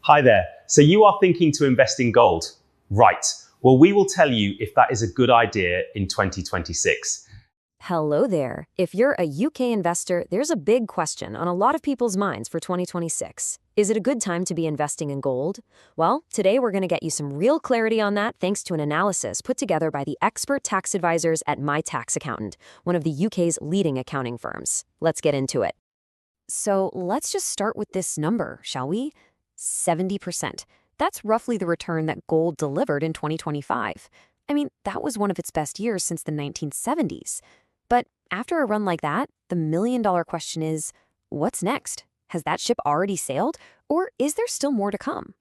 Hi there. So you are thinking to invest in gold? Right. Well, we will tell you if that is a good idea in 2026. Hello there. If you're a UK investor, there's a big question on a lot of people's minds for 2026. Is it a good time to be investing in gold? Well, today we're going to get you some real clarity on that thanks to an analysis put together by the expert tax advisors at My Tax Accountant, one of the UK's leading accounting firms. Let's get into it. So let's just start with this number, shall we? 70%. That's roughly the return that gold delivered in 2025. I mean, that was one of its best years since the 1970s. But after a run like that, the million-dollar question is, what's next? Has that ship already sailed, or is there still more to come?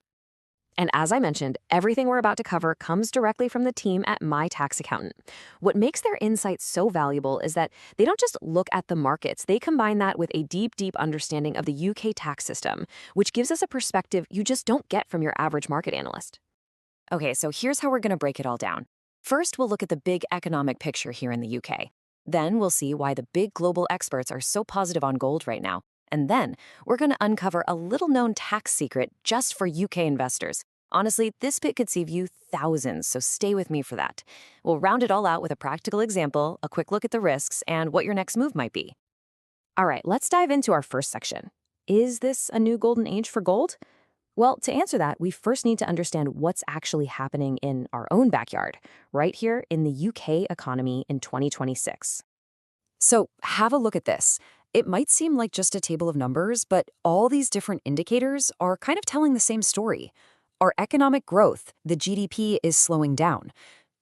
And as I mentioned, everything we're about to cover comes directly from the team at My Tax Accountant. What makes their insights so valuable is that they don't just look at the markets, they combine that with a deep, deep understanding of the UK tax system, which gives us a perspective you just don't get from your average market analyst. Okay, so here's how we're going to break it all down. First, we'll look at the big economic picture here in the UK. Then we'll see why the big global experts are so positive on gold right now. And then we're going to uncover a little-known tax secret just for UK investors. Honestly, this bit could save you thousands, so stay with me for that. We'll round it all out with a practical example, a quick look at the risks, and what your next move might be. All right, let's dive into our first section. Is this a new golden age for gold? Well, to answer that, we first need to understand what's actually happening in our own backyard, right here in the UK economy in 2026. So have a look at this. It might seem like just a table of numbers, but all these different indicators are kind of telling the same story. Our economic growth, the GDP, is slowing down.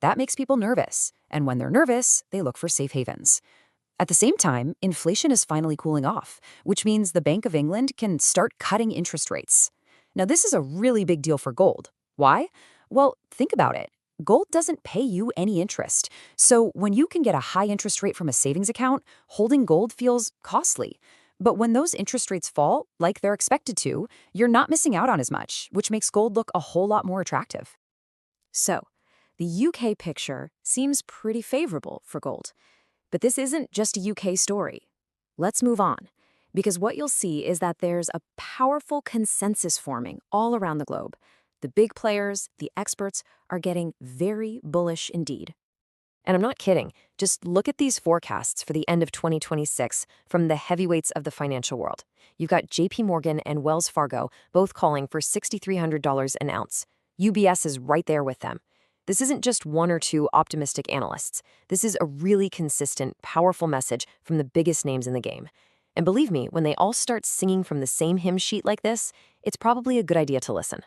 That makes people nervous, and when they're nervous, they look for safe havens. At the same time, inflation is finally cooling off, which means the Bank of England can start cutting interest rates. Now, this is a really big deal for gold. Why? Well, think about it. Gold doesn't pay you any interest. So when you can get a high interest rate from a savings account, holding gold feels costly. But when those interest rates fall, like they're expected to, you're not missing out on as much, which makes gold look a whole lot more attractive. So, the UK picture seems pretty favorable for gold. But this isn't just a UK story. Let's move on, because what you'll see is that there's a powerful consensus forming all around the globe. The big players, the experts, are getting very bullish indeed. And I'm not kidding. Just look at these forecasts for the end of 2026 from the heavyweights of the financial world. You've got JP Morgan and Wells Fargo both calling for $6,300 an ounce. UBS is right there with them. This isn't just one or two optimistic analysts. This is a really consistent, powerful message from the biggest names in the game. And believe me, when they all start singing from the same hymn sheet like this, it's probably a good idea to listen.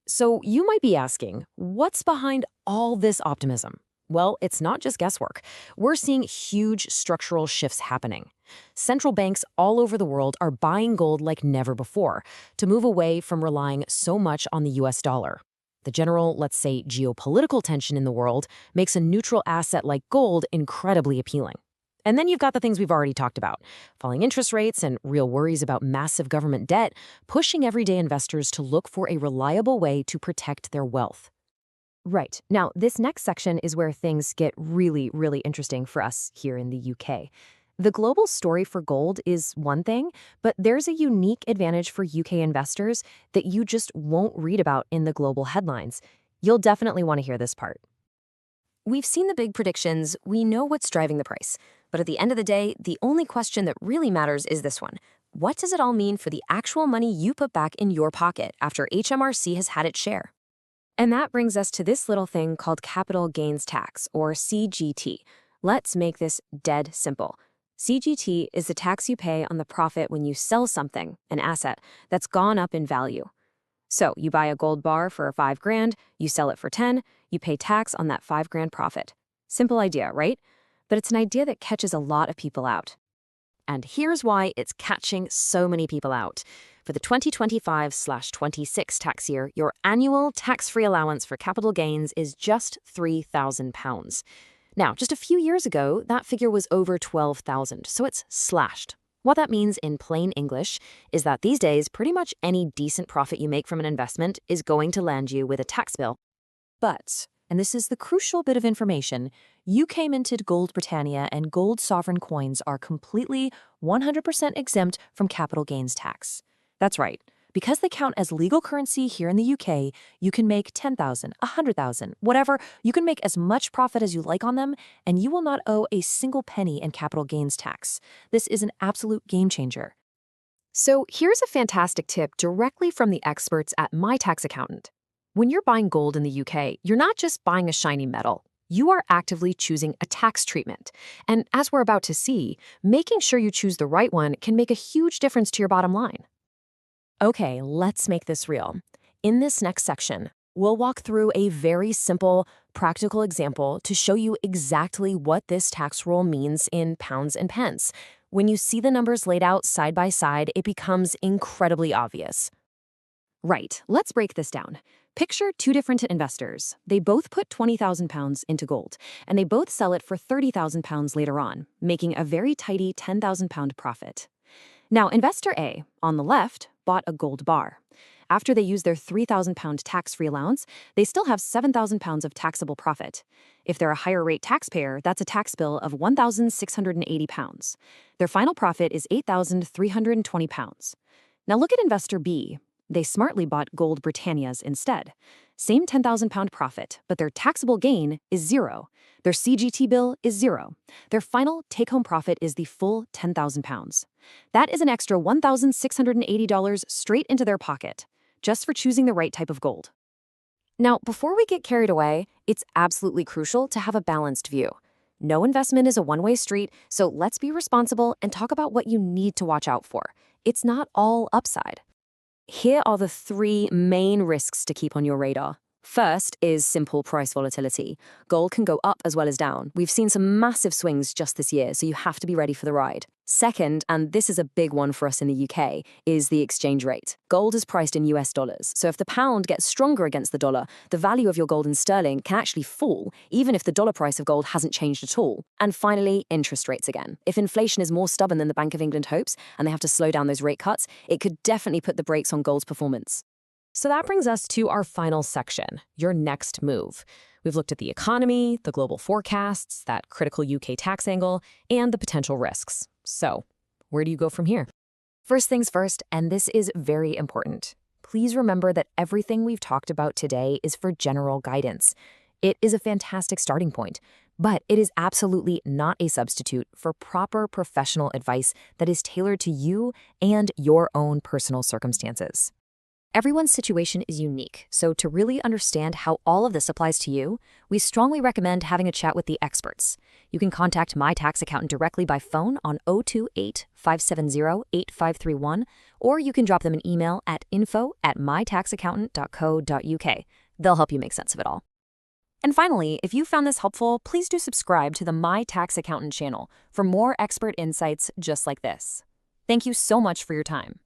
So you might be asking, what's behind all this optimism? Well, it's not just guesswork. We're seeing huge structural shifts happening. Central banks all over the world are buying gold like never before to move away from relying so much on the US dollar. The general, let's say, geopolitical tension in the world makes a neutral asset like gold incredibly appealing. And then you've got the things we've already talked about, falling interest rates and real worries about massive government debt, pushing everyday investors to look for a reliable way to protect their wealth. Right. Now, this next section is where things get really, really interesting for us here in the UK. The global story for gold is one thing, but there's a unique advantage for UK investors that you just won't read about in the global headlines. You'll definitely want to hear this part. We've seen the big predictions, we know what's driving the price. But at the end of the day, the only question that really matters is this one. What does it all mean for the actual money you put back in your pocket after HMRC has had its share? And that brings us to this little thing called capital gains tax, or CGT. Let's make this dead simple. CGT is the tax you pay on the profit when you sell something, an asset, that's gone up in value. So you buy a gold bar for $5,000, you sell it for 10, you pay tax on that $5,000 profit. Simple idea, right? But it's an idea that catches a lot of people out. And here's why it's catching so many people out. For the 2025/26 tax year, your annual tax-free allowance for capital gains is just £3,000. Now, just a few years ago, that figure was over 12,000, so it's slashed. What that means in plain English is that these days, pretty much any decent profit you make from an investment is going to land you with a tax bill. But, and this is the crucial bit of information, UK minted gold Britannia and gold sovereign coins are completely 100% exempt from capital gains tax. That's right. Because they count as legal currency here in the UK, you can make 10,000, 100,000, whatever. You can make as much profit as you like on them, and you will not owe a single penny in capital gains tax. This is an absolute game changer. So here's a fantastic tip directly from the experts at My Tax Accountant. When you're buying gold in the UK, you're not just buying a shiny metal. You are actively choosing a tax treatment. And as we're about to see, making sure you choose the right one can make a huge difference to your bottom line. Okay, let's make this real. In this next section, we'll walk through a very simple, practical example to show you exactly what this tax rule means in pounds and pence. When you see the numbers laid out side by side, it becomes incredibly obvious. Right, let's break this down. Picture two different investors. They both put £20,000 into gold, and they both sell it for £30,000 later on, making a very tidy £10,000 profit. Now, investor A, on the left, bought a gold bar. After they use their £3,000 tax-free allowance, they still have £7,000 of taxable profit. If they're a higher rate taxpayer, that's a tax bill of £1,680. Their final profit is £8,320. Now look at investor B. They smartly bought gold Britannias instead. Same £10,000 profit, but their taxable gain is zero. Their CGT bill is zero. Their final take-home profit is the full £10,000. That is an extra $1,680 straight into their pocket, just for choosing the right type of gold. Now, before we get carried away, it's absolutely crucial to have a balanced view. No investment is a one-way street, so let's be responsible and talk about what you need to watch out for. It's not all upside. Here are the three main risks to keep on your radar. First is simple price volatility. Gold can go up as well as down. We've seen some massive swings just this year, so you have to be ready for the ride. Second, and this is a big one for us in the UK, is the exchange rate. Gold is priced in US dollars, so if the pound gets stronger against the dollar, the value of your gold in sterling can actually fall, even if the dollar price of gold hasn't changed at all. And finally, interest rates again. If inflation is more stubborn than the Bank of England hopes, and they have to slow down those rate cuts, it could definitely put the brakes on gold's performance. So that brings us to our final section, your next move. We've looked at the economy, the global forecasts, that critical UK tax angle, and the potential risks. So, where do you go from here? First things first, and this is very important. Please remember that everything we've talked about today is for general guidance. It is a fantastic starting point, but it is absolutely not a substitute for proper professional advice that is tailored to you and your own personal circumstances. Everyone's situation is unique, so to really understand how all of this applies to you, we strongly recommend having a chat with the experts. You can contact My Tax Accountant directly by phone on 028-570-8531, or you can drop them an email at info@mytaxaccountant.co.uk. They'll help you make sense of it all. And finally, if you found this helpful, please do subscribe to the My Tax Accountant channel for more expert insights just like this. Thank you so much for your time.